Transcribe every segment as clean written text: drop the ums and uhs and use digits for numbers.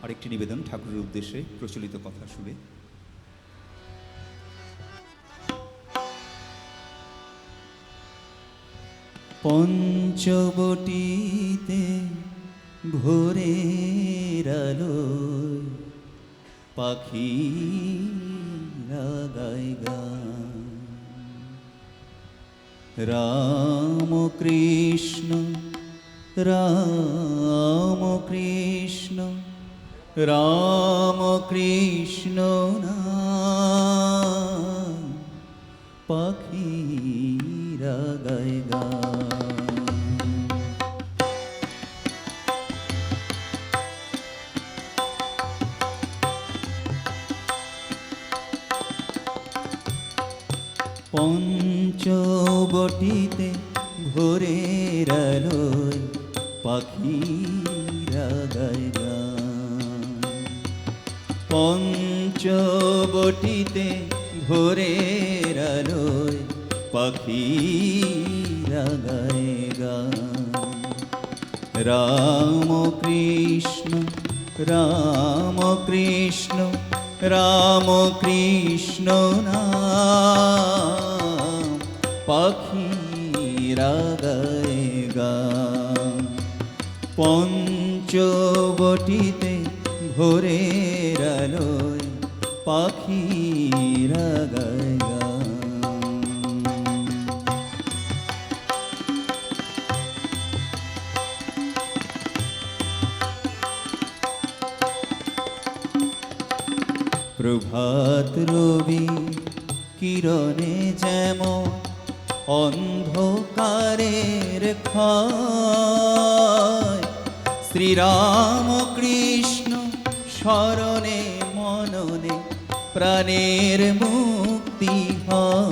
আরেকটি নিবেদন ঠাকুরের উদ্দেশ্যে প্রচলিত কথা সুরে। পঞ্চবটিতে ভোরের আলোয় পাখিরা গায় গান, রাম কৃষ্ণ রাম কৃষ্ণ রাম কৃষ্ণ নাম পাখিরা গায় গান। পঞ্চবটিতে ভোরের আলোয় পাখিরা গায় গান, পঞ্চবটিতে ভোরের আলোয় পাখিরা গায় গান, রাম কৃষ্ণ রাম কৃষ্ণ রাম কৃষ্ণ নাম পাখিরা গায় গান। পঞ্চবটিতে ভোরের আলোয় পাখিরা গায় গান। প্রভাত রবি কিরণে যেমন অন্ধকারের ক্ষয়, শ্রীরাম কৃষ্ণ স্মরণে মননে প্রাণের মুক্তি হয়।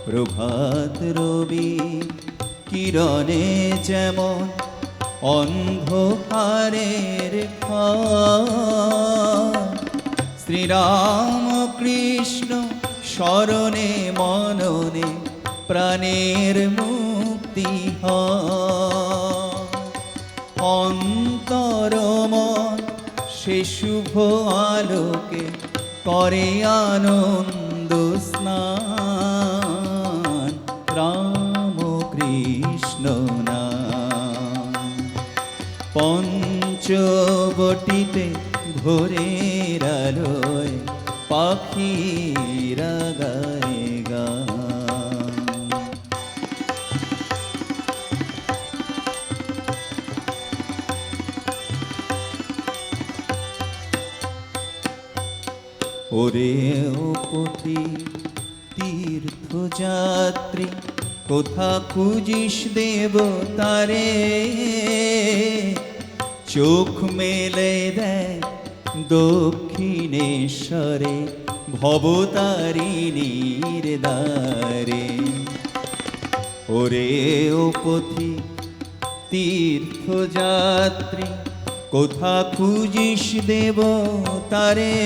প্রভাত রবি কিরণে যেমন অন্ধকারের ক্ষয়, শ্রীরাম কৃষ্ণ স্মরণে মননে প্রাণের মুক্তি হয়। অন্তরমন সে শুভ আলোকে করে আনন্দ স্নান, রাম কৃষ্ণ নাম পঞ্চবটিতে ভোরের আলোয় পাখিরা গায় গান। ওরে ও পথি তীর্থযাত্রী, কোথা খুঁজিস দেবতারে? চোখ মেলে দেখ দক্ষিণেশ্বরে ভবতারিণীর দ্বারে। ওরে ও পথি তীর্থযাত্রী, কোথা খুঁজিস দেবতারে?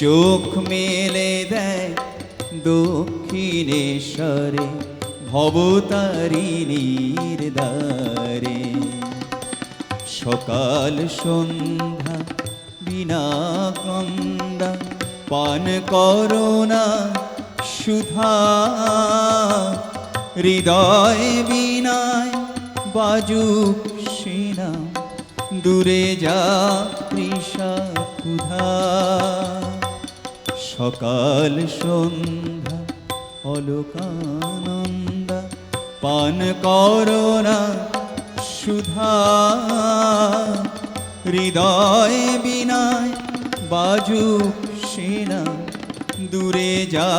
চোখ মেলে দেখ দক্ষিণেশ্বরে ভবতারিণীর দ্বারে। সকাল সন্ধ্যা বিনা ক্রন্দা পান করোনা সুধা, হৃদয় বিনায় বাজুক সেনা, দূরে যা তৃষা ক্ষুধা। সকাল সন্ধ্যা অলোকানন্দা পান করোনা সুধা, হৃদয় বিনায় বাজুক সেনা, দূরে যা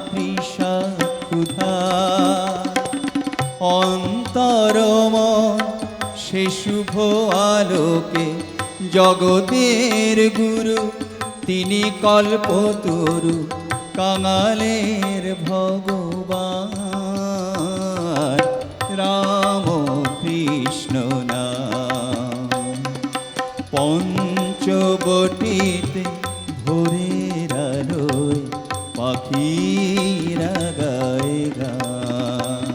তৃষা ক্ষুধা। অন্তরমন সে শুভ আলোকে জগতের গুরু, তিনি কল্পতরু কাঙালের ভগবান, রাম কৃষ্ণ নাম পঞ্চবটিতে ভোরের আলোয় পাখিরা গায় গান,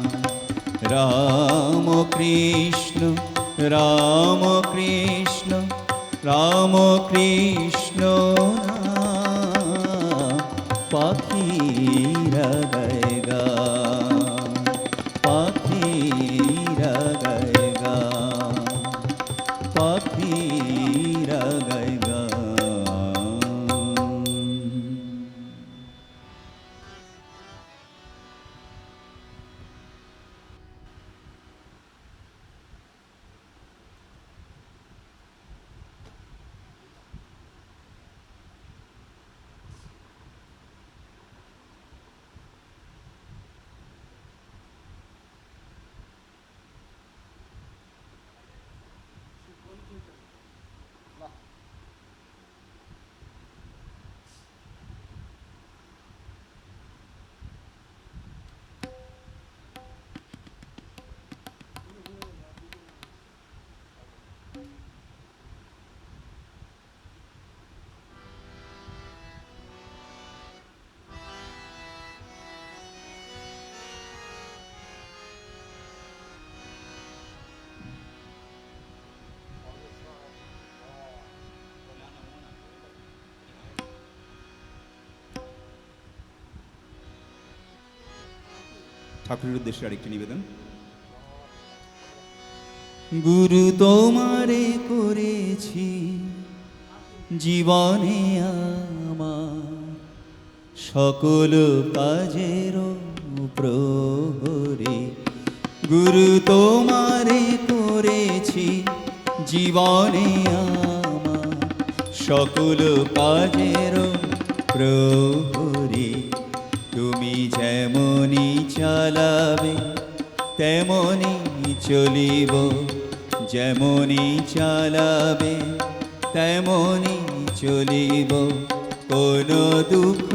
রাম কৃষ্ণ রাম কৃষ্ণ রাম কৃষ্ণ নাম পাখিরা গায় গান, পাখিরা গায় গান, পাখিরা গায় গান। ঠাকুরের উদ্দেশ্যে আরেকটি নিবেদন। গুরু তোমারে করেছি জীবনে আমার সকল কাজের প্রহরে, গুরু তোমারে করেছি জীবনে আমার সকল কাজের প্রহরে। তুমি যেমনি চালাবে তেমনি চলিব, যেমনি চালাবে তেমনি চলিব। কোনো দুঃখ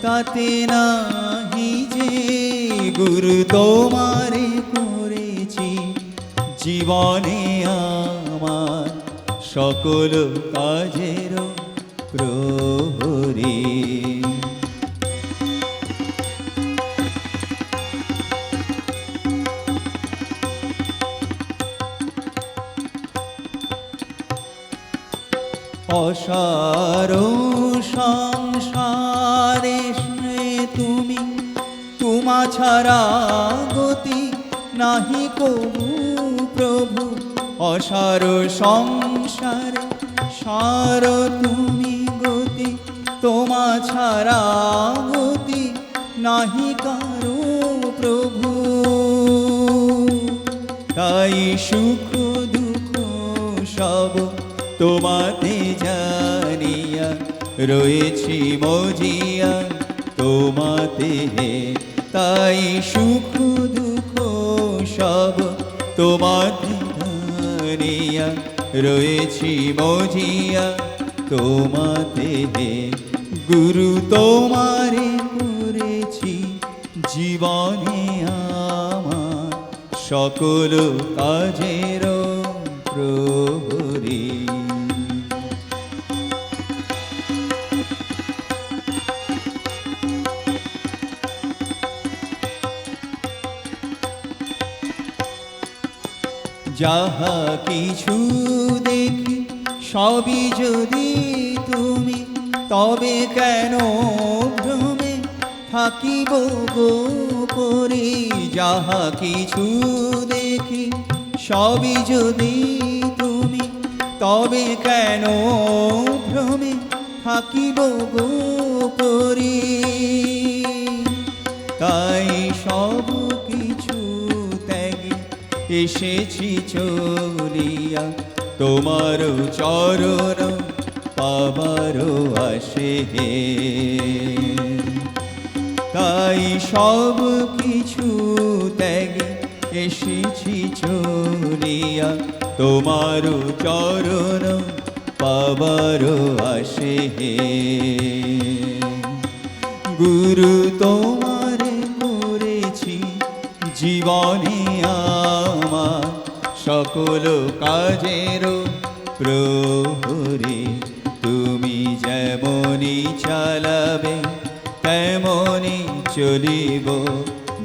তাতে নাহি যে, গুরু তোমারে করেছি জীবনে আমার সকল কাজের প্রহরী। অসার সংসারে তুমি, তোমা ছাড়া গতি নাহি কবু প্রভু। অসার সংসারে সার তুমি গতি, তোমা ছাড়া গতি নাহি কারো প্রভু। তাই সুখ দুঃখ সব তোমাতে জানিয়া রয়েছি মজিয়া তোমাতে। তাই সুখ দুঃখ সব তোমাতে জানিয়া রয়েছি মজিয়া তোমাতে। গুরু তোমারে করেছি জীবনে আমার সকল কাজের প্রহরী। যাহা কিছু দেখি সবই যদি তুমি, তবে কেন ভ্রমে থাকিব গো পরে। যাহা কিছু দেখি সবই যদি তুমি, তবে কেন ভ্রমে থাকিব গো পরে। তাই সব কিছু ত্যাগে এসেছি চলিয়া তোমার চরণ পাবার আসে। তাই সব কিছু ত্যাগে এসেছি চলিয়া তোমার চরণ পাবার আসে। গুরু তোমারে করেছি জীবনে আমার সকল কাজের প্রহরী। তুমি যেমনি চালাবে তেমনি চলিব,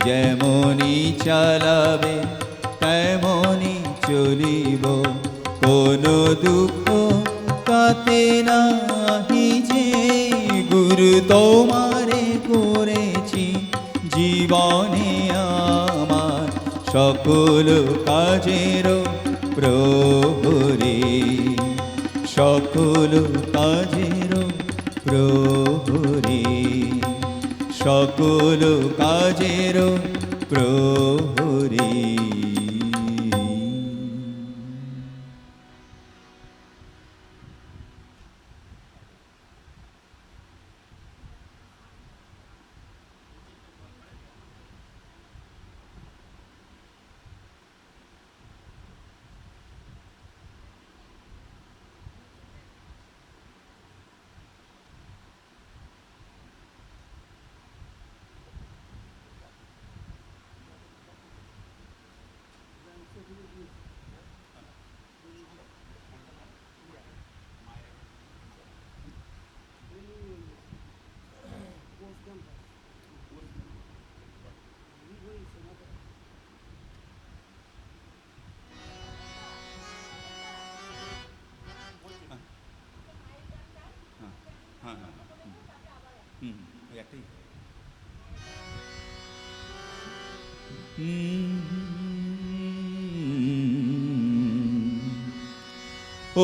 যেমনি চালাবে তেমনি চলিব, কোনো দুঃখ তাতে নাহি যে, গুরু তোমারে করেছি জীবনে আমার সকল কাজের প্রহরী, সকল কাজের প্রহরী, সকল কাজের প্রহরী। হ্যাঁ হ্যাঁ হুম ওই একটাই।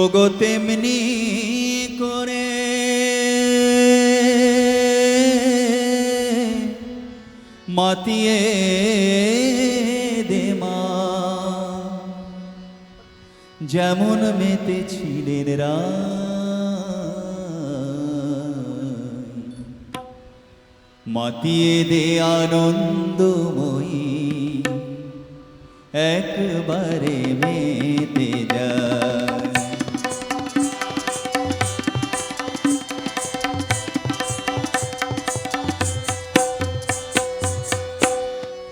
ওগো তেমনি করে মাতিয়ে দে মা, যেমন মেতেছিলেন মাতিয়ে দে আনন্দময়ী, একবারে মেতে যায়।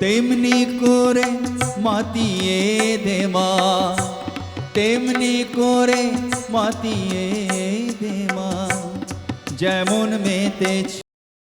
তেমনি করে মাতিয়ে দে মা, তেমনি করে মাতিয়ে দে মা, যেমন মেতেছি